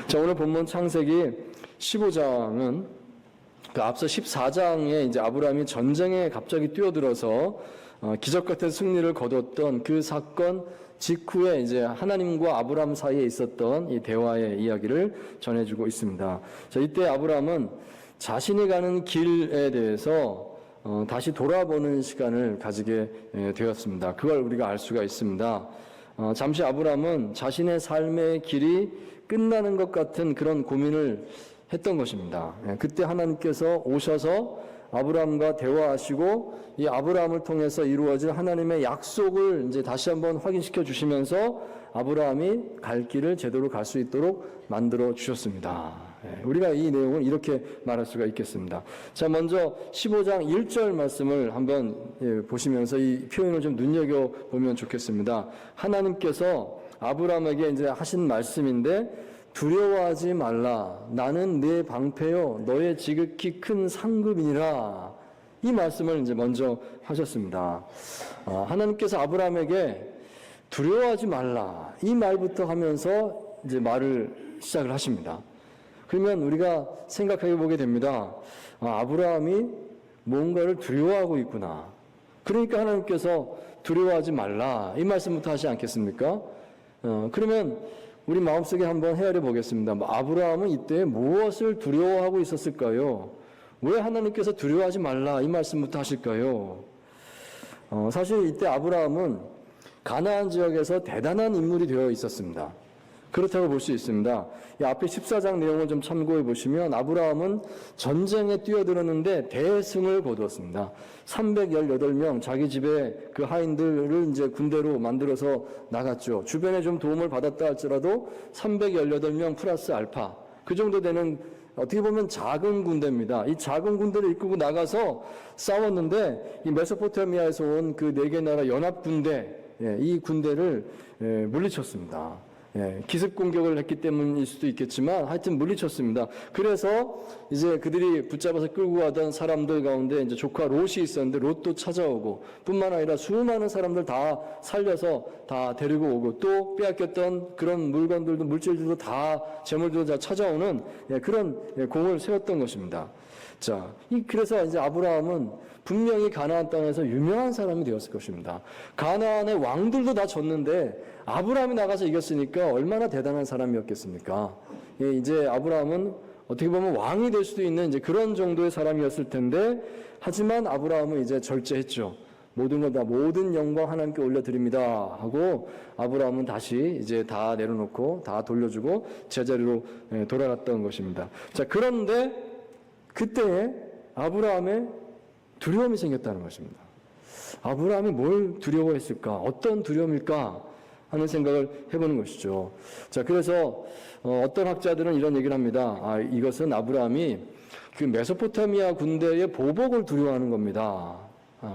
자, 오늘 본문 창세기 15장은 그 앞서 14장에 이제 아브라함이 전쟁에 갑자기 뛰어들어서 기적 같은 승리를 거뒀던 그 사건 직후에 이제 하나님과 아브라함 사이에 있었던 이 대화의 이야기를 전해주고 있습니다. 자, 이때 아브라함은 자신이 가는 길에 대해서 다시 돌아보는 시간을 가지게 되었습니다. 그걸 우리가 알 수가 있습니다. 잠시 아브라함은 자신의 삶의 길이 끝나는 것 같은 그런 고민을 했던 것입니다. 그때 하나님께서 오셔서 아브라함과 대화하시고 이 아브라함을 통해서 이루어질 하나님의 약속을 이제 다시 한번 확인시켜 주시면서 아브라함이 갈 길을 제대로 갈 수 있도록 만들어 주셨습니다. 우리가 이 내용을 이렇게 말할 수가 있겠습니다. 자, 먼저 15장 1절 말씀을 한번 보시면서 이 표현을 좀 눈여겨보면 좋겠습니다. 하나님께서 아브라함에게 이제 하신 말씀인데, 두려워하지 말라. 나는 네 방패요 너의 지극히 큰 상급이니라. 이 말씀을 이제 먼저 하셨습니다. 하나님께서 아브라함에게 두려워하지 말라. 이 말부터 하면서 이제 말을 시작을 하십니다. 그러면 우리가 생각해 보게 됩니다. 아브라함이 뭔가를 두려워하고 있구나. 그러니까 하나님께서 두려워하지 말라. 이 말씀부터 하지 않겠습니까? 그러면 우리 마음속에 한번 헤아려 보겠습니다. 아브라함은 이때 무엇을 두려워하고 있었을까요? 왜 하나님께서 두려워하지 말라 이 말씀부터 하실까요? 사실 이때 아브라함은 가나안 지역에서 대단한 인물이 되어 있었습니다. 그렇다고 볼 수 있습니다. 이 앞에 14장 내용을 좀 참고해 보시면 아브라함은 전쟁에 뛰어들었는데 대승을 거두었습니다. 318명 자기 집에 그 하인들을 이제 군대로 만들어서 나갔죠. 주변에 좀 도움을 받았다 할지라도 318명 플러스 알파, 그 정도 되는 어떻게 보면 작은 군대입니다. 이 작은 군대를 이끌고 나가서 싸웠는데 이 메소포타미아에서 온 그 4개 나라 연합 군대, 이 군대를 물리쳤습니다. 기습 공격을 했기 때문일 수도 있겠지만 하여튼 물리쳤습니다. 그래서 이제 그들이 붙잡아서 끌고 가던 사람들 가운데 이제 조카 롯이 있었는데 롯도 찾아오고, 뿐만 아니라 수많은 사람들 다 살려서 다 데리고 오고, 또 빼앗겼던 그런 물건들도 물질들도 다 재물들도 다 찾아오는 그런 공을 세웠던 것입니다. 자, 그래서 이제 아브라함은 분명히 가나안 땅에서 유명한 사람이 되었을 것입니다. 가나안의 왕들도 다 졌는데 아브라함이 나가서 이겼으니까 얼마나 대단한 사람이었겠습니까? 이제 아브라함은 어떻게 보면 왕이 될 수도 있는 이제 그런 정도의 사람이었을 텐데, 하지만 아브라함은 이제 절제했죠. 모든 것 다, 모든 영광 하나님께 올려드립니다 하고 아브라함은 다시 이제 다 내려놓고 다 돌려주고 제자리로 돌아갔던 것입니다. 자, 그런데 그때에 아브라함의 두려움이 생겼다는 것입니다. 아브라함이 뭘 두려워했을까? 어떤 두려움일까? 하는 생각을 해보는 것이죠. 자, 그래서 어떤 학자들은 이런 얘기를 합니다. 이것은 아브라함이 그 메소포타미아 군대의 보복을 두려워하는 겁니다.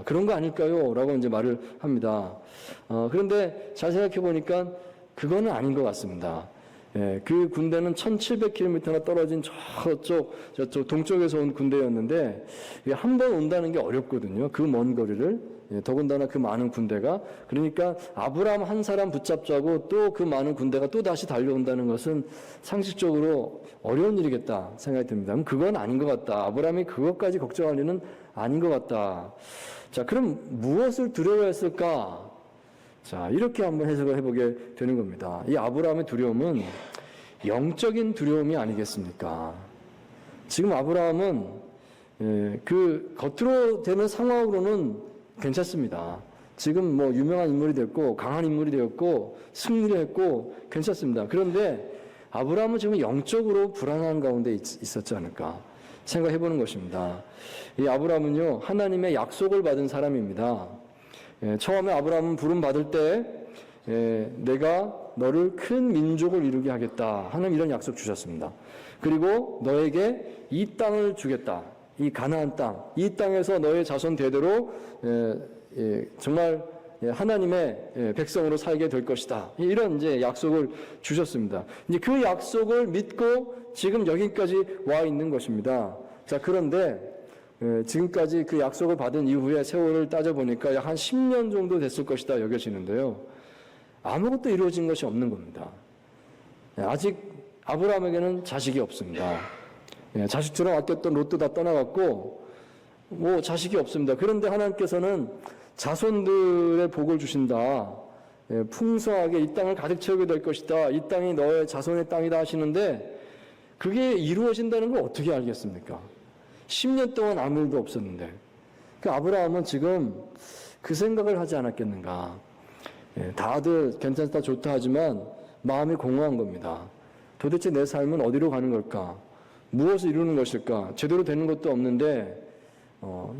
그런 거 아닐까요? 라고 이제 말을 합니다. 그런데 잘 생각해 보니까 그거는 아닌 것 같습니다. 그 군대는 1700km나 떨어진 저쪽 동쪽에서 온 군대였는데, 한 번 온다는 게 어렵거든요. 그 먼 거리를. 더군다나 그 많은 군대가. 그러니까 아브라함 한 사람 붙잡자고 또 그 많은 군대가 또 다시 달려온다는 것은 상식적으로 어려운 일이겠다 생각이 듭니다. 그건 아닌 것 같다. 아브라함이 그것까지 걱정할 일은 아닌 것 같다. 자, 그럼 무엇을 두려워했을까? 자, 이렇게 한번 해석을 해보게 되는 겁니다. 이 아브라함의 두려움은 영적인 두려움이 아니겠습니까? 지금 아브라함은 그 겉으로 되는 상황으로는 괜찮습니다. 지금 뭐 유명한 인물이 됐고 강한 인물이 되었고 승리를 했고 괜찮습니다. 그런데 아브라함은 지금 영적으로 불안한 가운데 있었지 않을까 생각해보는 것입니다. 이 아브라함은요, 하나님의 약속을 받은 사람입니다. 처음에 아브라함은 부름 받을 때 내가 너를 큰 민족을 이루게 하겠다 하는 이런 약속 주셨습니다. 그리고 너에게 이 땅을 주겠다. 이 가나안 땅, 이 땅에서 너의 자손 대대로 정말 하나님의 백성으로 살게 될 것이다. 이런 이제 약속을 주셨습니다. 이제 그 약속을 믿고 지금 여기까지 와 있는 것입니다. 자, 그런데 지금까지 그 약속을 받은 이후에 세월을 따져보니까 약 한 10년 정도 됐을 것이다 여겨지는데요. 아무것도 이루어진 것이 없는 겁니다. 아직 아브라함에게는 자식이 없습니다. 예, 자식처럼 아꼈던 롯도 다 떠나갔고 뭐 자식이 없습니다. 그런데 하나님께서는 자손들의 복을 주신다. 예, 풍성하게 이 땅을 가득 채우게 될 것이다. 이 땅이 너의 자손의 땅이다 하시는데 그게 이루어진다는 걸 어떻게 알겠습니까? 10년 동안 아무 일도 없었는데 그 아브라함은 지금 그 생각을 하지 않았겠는가. 예, 다들 괜찮다 좋다 하지만 마음이 공허한 겁니다. 도대체 내 삶은 어디로 가는 걸까? 무엇을 이루는 것일까? 제대로 되는 것도 없는데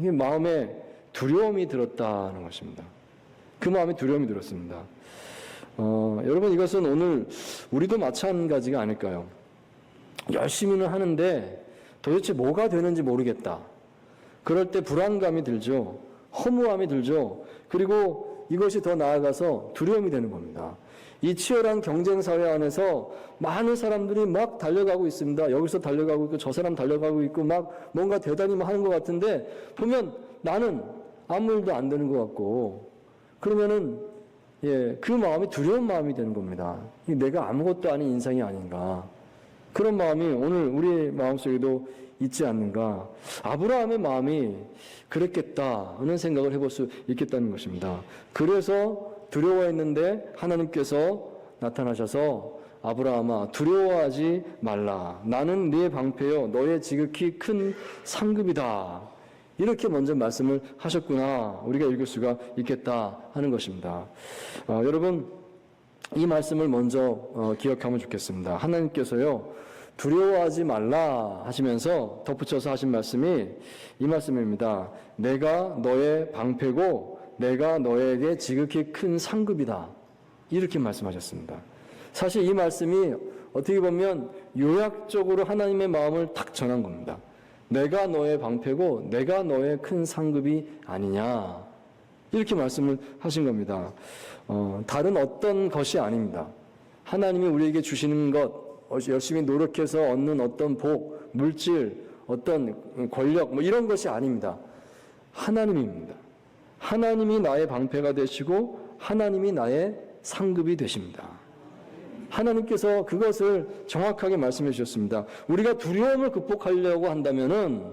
이 마음에 두려움이 들었다는 것입니다. 그 마음에 두려움이 들었습니다. 여러분 이것은 오늘 우리도 마찬가지가 아닐까요? 열심히는 하는데 도대체 뭐가 되는지 모르겠다. 그럴 때 불안감이 들죠. 허무함이 들죠. 그리고 이것이 더 나아가서 두려움이 되는 겁니다. 이 치열한 경쟁사회 안에서 많은 사람들이 막 달려가고 있습니다. 여기서 달려가고 있고 저 사람 달려가고 있고 막 뭔가 대단히 하는 것 같은데 보면 나는 아무 일도 안 되는 것 같고 그러면은 그 마음이 두려운 마음이 되는 겁니다. 내가 아무것도 아닌 인생이 아닌가. 그런 마음이 오늘 우리 마음속에도 있지 않는가. 아브라함의 마음이 그랬겠다 하는 생각을 해볼 수 있겠다는 것입니다. 그래서 두려워했는데 하나님께서 나타나셔서 아브라함아 두려워하지 말라. 나는 네 방패요 너의 지극히 큰 상급이다. 이렇게 먼저 말씀을 하셨구나. 우리가 읽을 수가 있겠다 하는 것입니다. 여러분 이 말씀을 먼저 기억하면 좋겠습니다. 하나님께서요 두려워하지 말라 하시면서 덧붙여서 하신 말씀이 이 말씀입니다. 내가 너의 방패고 내가 너에게 지극히 큰 상급이다. 이렇게 말씀하셨습니다. 사실 이 말씀이 어떻게 보면 요약적으로 하나님의 마음을 딱 전한 겁니다. 내가 너의 방패고 내가 너의 큰 상급이 아니냐. 이렇게 말씀을 하신 겁니다. 다른 어떤 것이 아닙니다. 하나님이 우리에게 주시는 것, 열심히 노력해서 얻는 어떤 복, 물질, 어떤 권력, 뭐 이런 것이 아닙니다. 하나님입니다. 하나님이 나의 방패가 되시고 하나님이 나의 상급이 되십니다. 하나님께서 그것을 정확하게 말씀해 주셨습니다. 우리가 두려움을 극복하려고 한다면은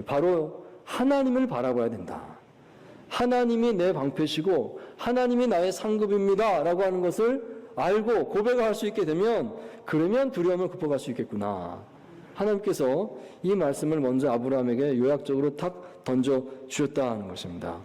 바로 하나님을 바라봐야 된다. 하나님이 내 방패시고 하나님이 나의 상급입니다 라고 하는 것을 알고 고백할 수 있게 되면 그러면 두려움을 극복할 수 있겠구나. 하나님께서 이 말씀을 먼저 아브라함에게 요약적으로 탁 던져 주셨다는 것입니다.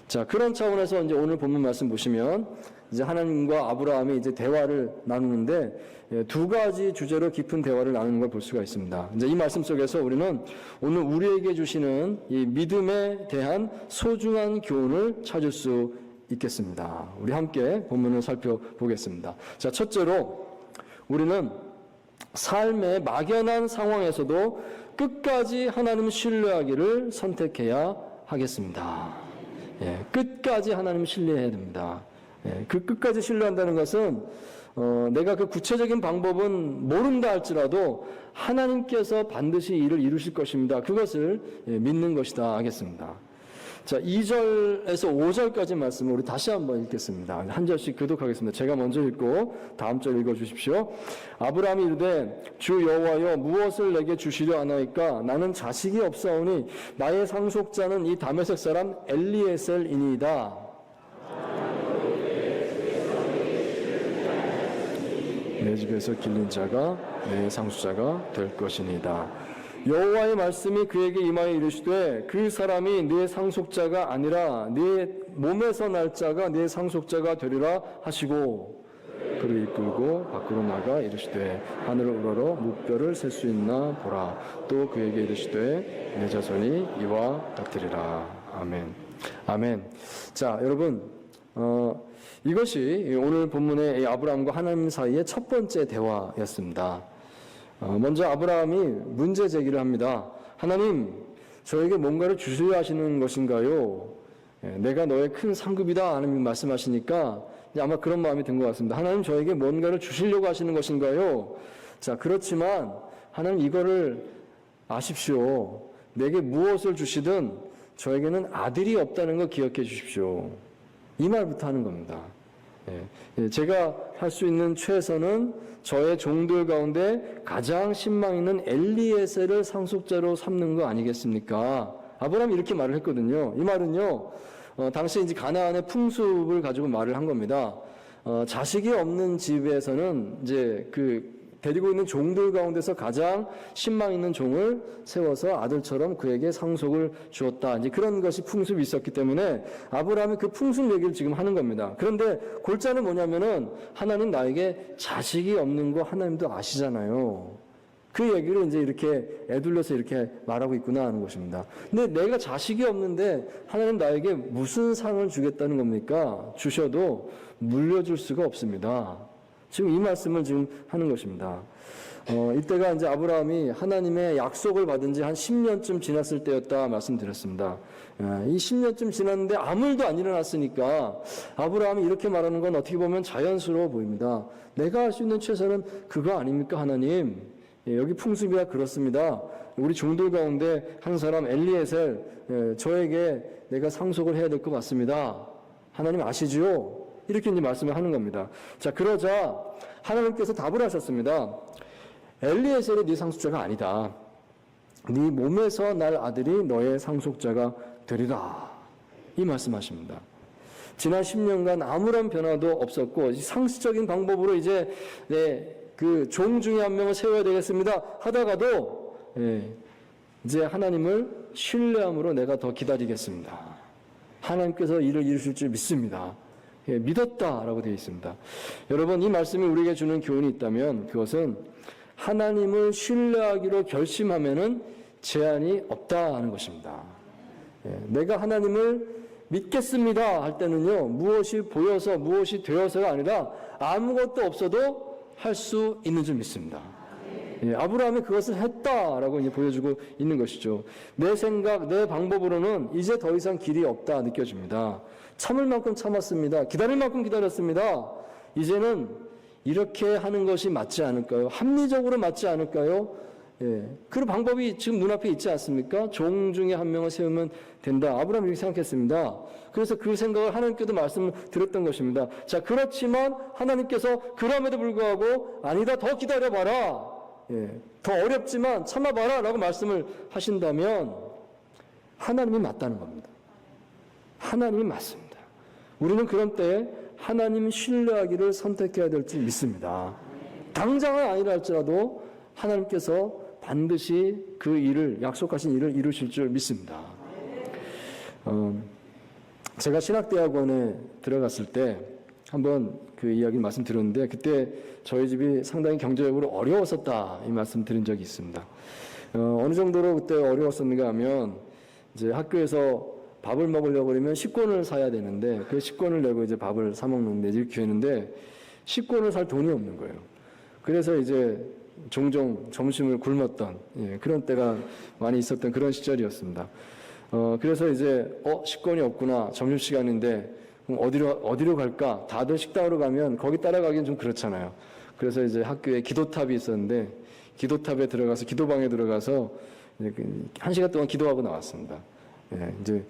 자, 그런 차원에서 이제 오늘 본문 말씀 보시면 이제 하나님과 아브라함이 이제 대화를 나누는데 두 가지 주제로 깊은 대화를 나누는 걸 볼 수가 있습니다. 이제 이 말씀 속에서 우리는 오늘 우리에게 주시는 이 믿음에 대한 소중한 교훈을 찾을 수 있겠습니다. 우리 함께 본문을 살펴보겠습니다. 자, 첫째로 우리는 삶의 막연한 상황에서도 끝까지 하나님 신뢰하기를 선택해야 하겠습니다. 끝까지 하나님 신뢰해야 됩니다. 그 끝까지 신뢰한다는 것은 내가 그 구체적인 방법은 모른다 할지라도 하나님께서 반드시 이를 이루실 것입니다. 그것을 믿는 것이다 하겠습니다. 자, 2절에서 5절까지 말씀을 우리 다시 한번 읽겠습니다. 한 절씩 교독하겠습니다. 제가 먼저 읽고 다음 절 읽어주십시오. 아브라함이 이르되 주 여호와여 무엇을 내게 주시려 하나이까 나는 자식이 없사오니 나의 상속자는 이 다메섹 사람 엘리에셀이니이다. 내 집에서 길린 자가 내 상속자가 될 것이니이다. 여호와의 말씀이 그에게 임하여 이르시되 그 사람이 네 상속자가 아니라 네 몸에서 날 자가 네 상속자가 되리라 하시고 그를 이끌고 밖으로 나가 이르시되 하늘을 우러러 묵별을 셀 수 있나 보라. 또 그에게 이르시되 내 자손이 이와 같으리라. 아멘. 아멘. 자, 여러분 이것이 오늘 본문의 아브라함과 하나님 사이의 첫 번째 대화였습니다. 먼저 아브라함이 문제 제기를 합니다. 하나님, 저에게 뭔가를 주시려 하시는 것인가요? 내가 너의 큰 상급이다 하나님 말씀하시니까 아마 그런 마음이 든 것 같습니다. 하나님, 저에게 뭔가를 주시려고 하시는 것인가요? 자, 그렇지만 하나님 이거를 아십시오. 내게 무엇을 주시든 저에게는 아들이 없다는 거 기억해 주십시오. 이 말부터 하는 겁니다. 제가 할 수 있는 최선은 저의 종들 가운데 가장 신망 있는 엘리에셀을 상속자로 삼는 거 아니겠습니까? 아브라함이 이렇게 말을 했거든요. 이 말은요, 당시 이제 가나안의 풍습을 가지고 말을 한 겁니다. 자식이 없는 집에서는 이제 데리고 있는 종들 가운데서 가장 신망 있는 종을 세워서 아들처럼 그에게 상속을 주었다. 이제 그런 것이 풍습이 있었기 때문에 아브라함이 그 풍습 얘기를 지금 하는 겁니다. 그런데 골자는 뭐냐면은 하나님 나에게 자식이 없는 거 하나님도 아시잖아요. 그 얘기를 이제 이렇게 애둘러서 이렇게 말하고 있구나 하는 것입니다. 근데 내가 자식이 없는데 하나님 나에게 무슨 상을 주겠다는 겁니까? 주셔도 물려줄 수가 없습니다. 지금 이 말씀을 지금 하는 것입니다. 이때가 이제 아브라함이 하나님의 약속을 받은 지 한 10년쯤 지났을 때였다 말씀드렸습니다. 이 10년쯤 지났는데 아무 일도 안 일어났으니까 아브라함이 이렇게 말하는 건 어떻게 보면 자연스러워 보입니다. 내가 할 수 있는 최선은 그거 아닙니까, 하나님? 여기 풍습이야 그렇습니다. 우리 종들 가운데 한 사람 엘리에셀, 저에게 내가 상속을 해야 될 것 같습니다. 하나님 아시지요? 이렇게 이제 말씀을 하는 겁니다. 자, 그러자 하나님께서 답을 하셨습니다. 엘리에셀이 네 상속자가 아니다. 네 몸에서 날 아들이 너의 상속자가 되리라. 이 말씀하십니다. 지난 10년간 아무런 변화도 없었고 상식적인 방법으로 이제 그 종 중에 한 명을 세워야 되겠습니다 하다가도 이제 하나님을 신뢰함으로 내가 더 기다리겠습니다. 하나님께서 일을 이루실 줄 믿습니다. 믿었다라고 되어 있습니다. 여러분, 이 말씀이 우리에게 주는 교훈이 있다면 그것은 하나님을 신뢰하기로 결심하면은 제한이 없다 하는 것입니다. 내가 하나님을 믿겠습니다 할 때는요, 무엇이 보여서 무엇이 되어서가 아니라 아무것도 없어도 할 수 있는 줄 믿습니다. 아브라함이 그것을 했다라고 이제 보여주고 있는 것이죠. 내 생각, 내 방법으로는 이제 더 이상 길이 없다 느껴집니다. 참을 만큼 참았습니다. 기다릴 만큼 기다렸습니다. 이제는 이렇게 하는 것이 맞지 않을까요? 합리적으로 맞지 않을까요? 그 방법이 지금 눈앞에 있지 않습니까? 종 중에 한 명을 세우면 된다. 아브라함이 이렇게 생각했습니다. 그래서 그 생각을 하나님께도 말씀을 드렸던 것입니다. 자, 그렇지만 하나님께서 그럼에도 불구하고 아니다, 더 기다려봐라. 더 어렵지만 참아봐라 라고 말씀을 하신다면 하나님이 맞다는 겁니다. 하나님이 맞습니다. 우리는 그런 때에 하나님 신뢰하기를 선택해야 될 줄 믿습니다. 당장은 아니라 할지라도 하나님께서 반드시 그 일을, 약속하신 일을 이루실 줄 믿습니다. 제가 신학대학원에 들어갔을 때 한번 그 이야기 말씀드렸는데 그때 저희 집이 상당히 경제적으로 어려웠었다 이 말씀 드린 적이 있습니다. 어느 정도로 그때 어려웠었는가 하면 이제 학교에서 밥을 먹으려고 그러면 식권을 사야 되는데 그 식권을 내고 이제 밥을 사 먹는데 이렇게 했는데 식권을 살 돈이 없는 거예요. 그래서 이제 종종 점심을 굶었던 그런 때가 많이 있었던 그런 시절이었습니다. 그래서 이제 식권이 없구나, 점심시간인데 그럼 어디로 갈까? 다들 식당으로 가면 거기 따라가기는 좀 그렇잖아요. 그래서 이제 학교에 기도탑이 있었는데 기도탑에 들어가서 기도방에 들어가서 이제 1시간 동안 기도하고 나왔습니다. 이제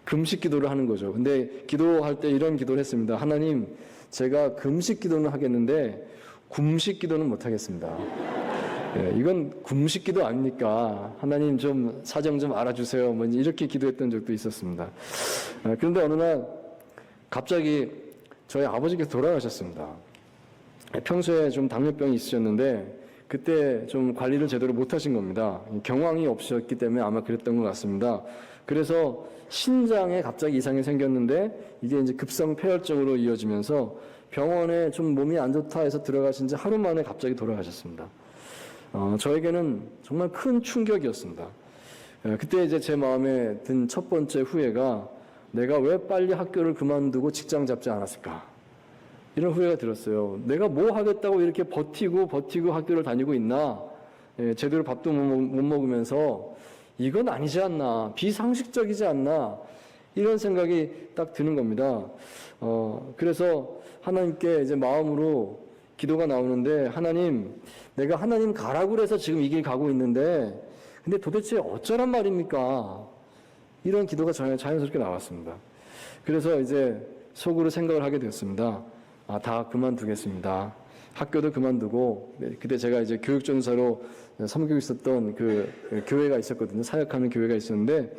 금식 기도를 하는 거죠. 근데 기도할 때 이런 기도를 했습니다. 하나님, 제가 금식 기도는 하겠는데 굶식 기도는 못 하겠습니다. 이건 굶식 기도 아닙니까? 하나님 좀 사정 좀 알아주세요. 뭐 이렇게 기도했던 적도 있었습니다. 그런데 어느 날 갑자기 저희 아버지께서 돌아가셨습니다. 평소에 좀 당뇨병이 있으셨는데 그때 좀 관리를 제대로 못 하신 겁니다. 경황이 없으셨기 때문에 아마 그랬던 것 같습니다. 그래서 신장에 갑자기 이상이 생겼는데 이게 이제 급성 폐혈증으로 이어지면서 병원에 좀 몸이 안 좋다 해서 들어가신 지 하루 만에 갑자기 돌아가셨습니다. 저에게는 정말 큰 충격이었습니다. 그때 이제 제 마음에 든 첫 번째 후회가 내가 왜 빨리 학교를 그만두고 직장 잡지 않았을까? 이런 후회가 들었어요. 내가 뭐 하겠다고 이렇게 버티고 학교를 다니고 있나? 제대로 밥도 못 먹으면서 이건 아니지 않나? 비상식적이지 않나? 이런 생각이 딱 드는 겁니다. 그래서 하나님께 이제 마음으로 기도가 나오는데 하나님, 내가 하나님 가라고 그래서 지금 이 길 가고 있는데 근데 도대체 어쩌란 말입니까? 이런 기도가 자연스럽게 나왔습니다. 그래서 이제 속으로 생각을 하게 되었습니다. 다 그만두겠습니다. 학교도 그만두고, 그때 제가 이제 교육전사로 섬기고 있었던 그 교회가 있었거든요. 사역하는 교회가 있었는데,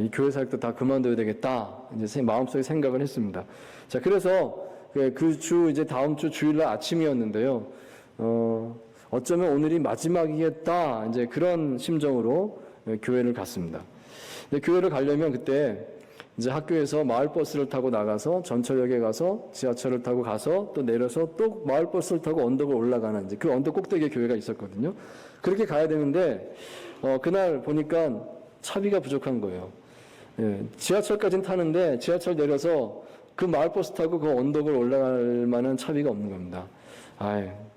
이 교회 사역도 다 그만둬야 되겠다. 이제 마음속에 생각을 했습니다. 자, 그래서 이제 다음 주 주일날 아침이었는데요. 어쩌면 오늘이 마지막이겠다. 이제 그런 심정으로 교회를 갔습니다. 근데 교회를 가려면 그때 이제 학교에서 마을버스를 타고 나가서 전철역에 가서 지하철을 타고 가서 또 내려서 또 마을버스를 타고 언덕을 올라가는 이제 그 언덕 꼭대기에 교회가 있었거든요. 그렇게 가야 되는데 그날 보니까 차비가 부족한 거예요. 예, 지하철까지는 타는데 지하철 내려서 그 마을버스 타고 그 언덕을 올라갈 만한 차비가 없는 겁니다.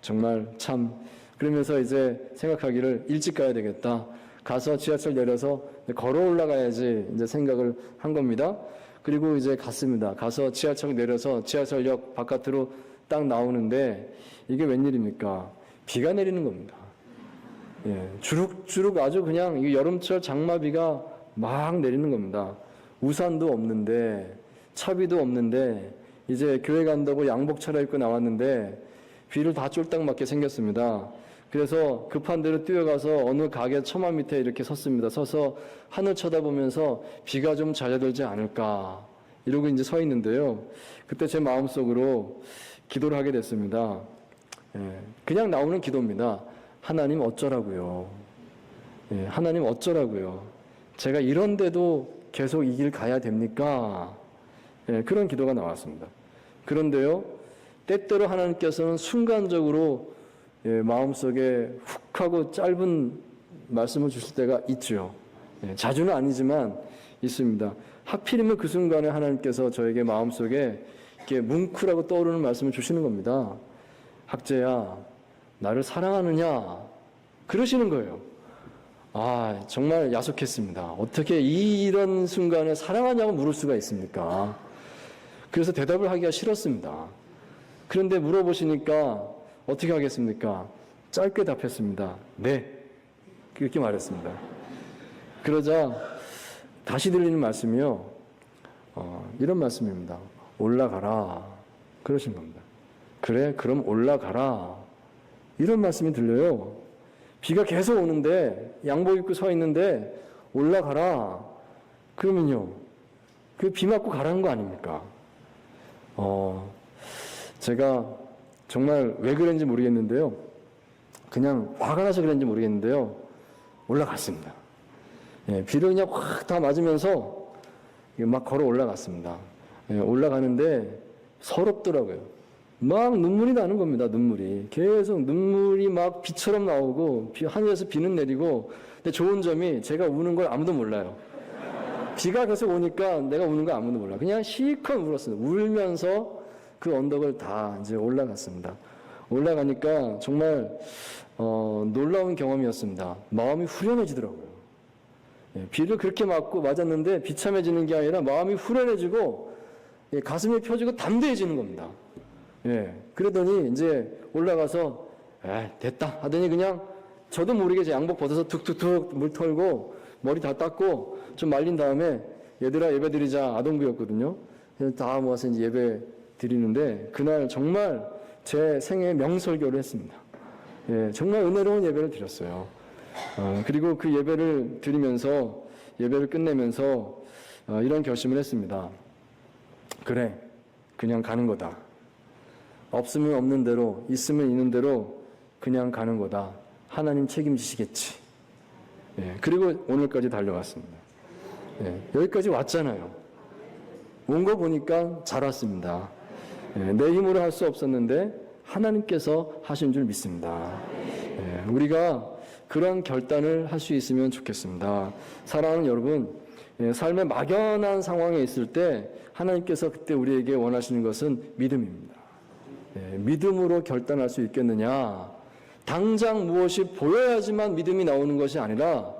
정말 참 그러면서 이제 생각하기를 일찍 가야 되겠다. 가서 지하철 내려서 걸어 올라가야지 이제 생각을 한 겁니다. 그리고 이제 갔습니다. 가서 지하철 내려서 지하철역 바깥으로 딱 나오는데 이게 웬일입니까? 비가 내리는 겁니다. 예, 주룩주룩 아주 그냥 이 여름철 장마비가 막 내리는 겁니다. 우산도 없는데 차비도 없는데 이제 교회 간다고 양복 차려입고 나왔는데 비를 다 쫄딱 맞게 생겼습니다. 그래서 급한 대로 뛰어가서 어느 가게 처마 밑에 이렇게 섰습니다. 서서 하늘 쳐다보면서 비가 좀 잦아들지 않을까 이러고 이제 서 있는데요. 그때 제 마음속으로 기도를 하게 됐습니다. 그냥 나오는 기도입니다. 하나님 어쩌라고요? 하나님 어쩌라고요? 제가 이런데도 계속 이 길 가야 됩니까? 그런 기도가 나왔습니다. 그런데요, 때때로 하나님께서는 순간적으로 마음속에 훅 하고 짧은 말씀을 주실 때가 있죠. 자주는 아니지만 있습니다. 하필이면 그 순간에 하나님께서 저에게 마음속에 이렇게 뭉클하고 떠오르는 말씀을 주시는 겁니다. 학재야, 나를 사랑하느냐? 그러시는 거예요. 정말 야속했습니다. 어떻게 이런 순간에 사랑하냐고 물을 수가 있습니까? 그래서 대답을 하기가 싫었습니다. 그런데 물어보시니까 어떻게 하겠습니까? 짧게 답했습니다. 네. 그렇게 말했습니다. 그러자 다시 들리는 말씀이요. 이런 말씀입니다. 올라가라. 그러신 겁니다. 그래, 그럼 올라가라. 이런 말씀이 들려요. 비가 계속 오는데 양복 입고 서 있는데 올라가라. 그러면요. 그 비 맞고 가라는 거 아닙니까? 제가 정말 왜 그랬는지 모르겠는데요. 그냥 화가 나서 그랬는지 모르겠는데요. 올라갔습니다. 비를 그냥 확 다 맞으면서 막 걸어 올라갔습니다. 올라가는데 서럽더라고요. 막 눈물이 나는 겁니다. 눈물이. 계속 눈물이 막 비처럼 나오고 하늘에서 비는 내리고 근데 좋은 점이 제가 우는 걸 아무도 몰라요. 비가 계속 오니까 내가 우는 거 아무도 몰라. 그냥 실컷 울었어요. 울면서 그 언덕을 다 이제 올라갔습니다. 올라가니까 정말 놀라운 경험이었습니다. 마음이 후련해지더라고요. 비를 그렇게 맞았는데 비참해지는 게 아니라 마음이 후련해지고 가슴이 펴지고 담대해지는 겁니다. 그러더니 이제 올라가서 됐다 하더니 그냥 저도 모르게 제 양복 벗어서 툭툭툭 물 털고 머리 다 닦고 좀 말린 다음에 얘들아 예배 드리자. 아동부였거든요. 다 모아서 이제 예배 드리는데 그날 정말 제 생애 명설교를 했습니다. 정말 은혜로운 예배를 드렸어요. 그리고 그 예배를 드리면서 예배를 끝내면서 이런 결심을 했습니다. 그래, 그냥 가는 거다. 없으면 없는 대로, 있으면 있는 대로 그냥 가는 거다. 하나님 책임지시겠지. 그리고 오늘까지 달려왔습니다. 여기까지 왔잖아요. 온 거 보니까 잘 왔습니다. 내 힘으로 할 수 없었는데 하나님께서 하신 줄 믿습니다. 우리가 그런 결단을 할 수 있으면 좋겠습니다. 사랑하는 여러분, 삶의 막연한 상황에 있을 때 하나님께서 그때 우리에게 원하시는 것은 믿음입니다. 믿음으로 결단할 수 있겠느냐? 당장 무엇이 보여야지만 믿음이 나오는 것이 아니라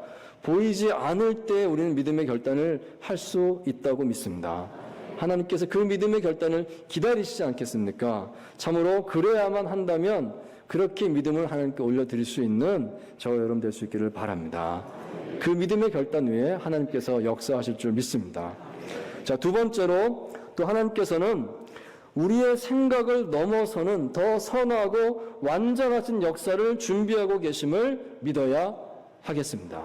보이지 않을 때 우리는 믿음의 결단을 할 수 있다고 믿습니다. 하나님께서 그 믿음의 결단을 기다리시지 않겠습니까? 참으로 그래야만 한다면 그렇게 믿음을 하나님께 올려드릴 수 있는 저와 여러분 될 수 있기를 바랍니다. 그 믿음의 결단 위에 하나님께서 역사하실 줄 믿습니다. 자, 두 번째로 또 하나님께서는 우리의 생각을 넘어서는 더 선하고 완전하신 역사를 준비하고 계심을 믿어야 하겠습니다.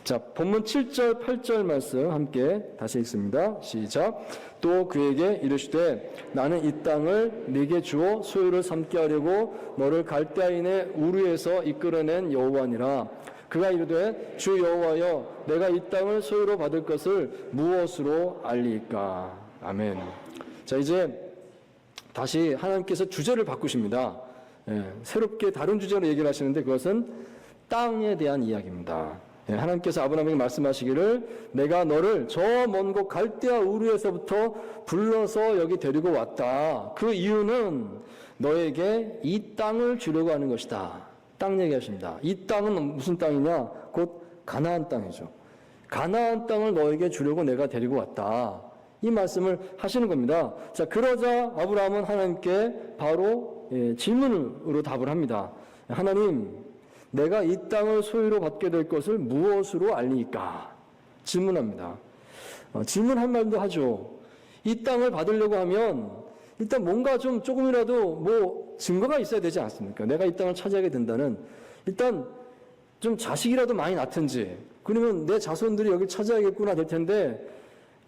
자, 본문 7절, 8절 말씀 함께 다시 읽습니다. 시작. 또 그에게 이르시되 나는 이 땅을 네게 주어 소유를 삼게 하려고 너를 갈대아인의 우르에서 이끌어낸 여호와니라. 그가 이르되 주 여호와여 내가 이 땅을 소유로 받을 것을 무엇으로 알리까? 아멘. 자, 이제 다시 하나님께서 주제를 바꾸십니다. 새롭게 다른 주제로 얘기를 하시는데 그것은 땅에 대한 이야기입니다. 하나님께서 아브라함에게 말씀하시기를 내가 너를 저 먼 곳 갈대아 우르에서부터 불러서 여기 데리고 왔다. 그 이유는 너에게 이 땅을 주려고 하는 것이다. 땅 얘기하십니다. 이 땅은 무슨 땅이냐? 곧 가나안 땅이죠. 가나안 땅을 너에게 주려고 내가 데리고 왔다. 이 말씀을 하시는 겁니다. 자, 그러자 아브라함은 하나님께 바로 질문으로 답을 합니다. 하나님, 내가 이 땅을 소유로 받게 될 것을 무엇으로 알리까? 질문합니다. 질문할 말도 하죠. 이 땅을 받으려고 하면 일단 뭔가 좀 조금이라도 뭐 증거가 있어야 되지 않습니까? 내가 이 땅을 차지하게 된다는 일단 좀 자식이라도 많이 낳든지 그러면 내 자손들이 여기 차지하겠구나 될 텐데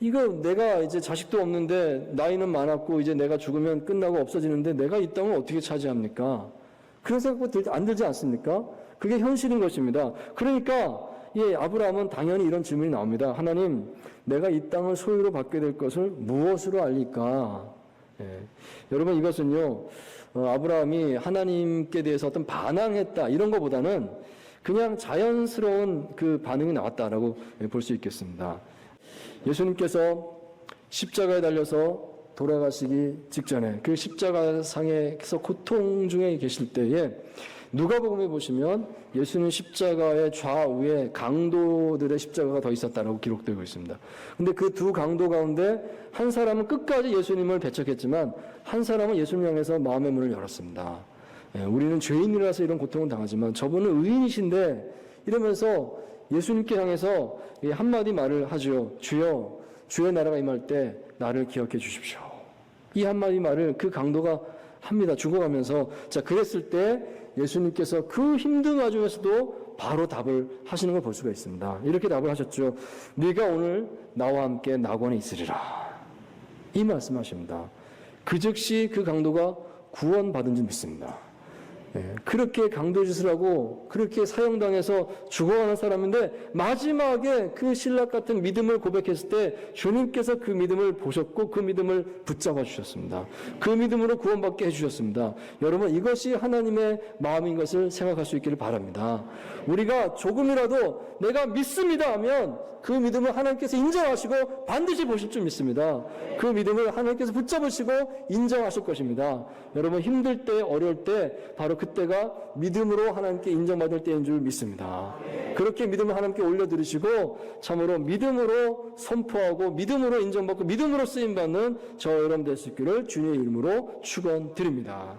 이거 내가 이제 자식도 없는데 나이는 많았고 이제 내가 죽으면 끝나고 없어지는데 내가 이 땅을 어떻게 차지합니까? 그런 생각도 안 들지 않습니까? 그게 현실인 것입니다. 그러니까 아브라함은 당연히 이런 질문이 나옵니다. 하나님, 내가 이 땅을 소유로 받게 될 것을 무엇으로 알릴까? 여러분 이것은요 아브라함이 하나님께 대해서 어떤 반항했다 이런 것보다는 그냥 자연스러운 그 반응이 나왔다라고 볼 수 있겠습니다. 예수님께서 십자가에 달려서 돌아가시기 직전에 그 십자가상에서 고통 중에 계실 때에 누가복음에 보시면 예수님 십자가의 좌우에 강도들의 십자가가 더 있었다라고 기록되고 있습니다. 근데 그 두 강도 가운데 한 사람은 끝까지 예수님을 배척했지만 한 사람은 예수님 향해서 마음의 문을 열었습니다. 우리는 죄인이라서 이런 고통을 당하지만 저분은 의인이신데 이러면서 예수님께 향해서 한마디 말을 하죠. 주여, 주의 나라가 임할 때 나를 기억해 주십시오. 이 한마디 말을 그 강도가 합니다. 죽어가면서. 자, 그랬을 때 예수님께서 그 힘든 와중에서도 바로 답을 하시는 걸 볼 수가 있습니다. 이렇게 답을 하셨죠. 네가 오늘 나와 함께 낙원에 있으리라. 이 말씀하십니다. 그 즉시 그 강도가 구원받은 줄 믿습니다. 그렇게 강도짓을 하고 그렇게 사형당해서 죽어가는 사람인데 마지막에 그 신락 같은 믿음을 고백했을 때 주님께서 그 믿음을 보셨고 그 믿음을 붙잡아 주셨습니다. 그 믿음으로 구원받게 해주셨습니다. 여러분 이것이 하나님의 마음인 것을 생각할 수 있기를 바랍니다. 우리가 조금이라도 내가 믿습니다 하면 그 믿음을 하나님께서 인정하시고 반드시 보실 줄 믿습니다. 그 믿음을 하나님께서 붙잡으시고 인정하실 것입니다. 여러분 힘들 때 어려울 때 바로 그때가 믿음으로 하나님께 인정받을 때인 줄 믿습니다. 그렇게 믿음을 하나님께 올려드리시고 참으로 믿음으로 선포하고 믿음으로 인정받고 믿음으로 쓰임받는 저 여러분 될 수 있기를 주님의 이름으로 축원드립니다.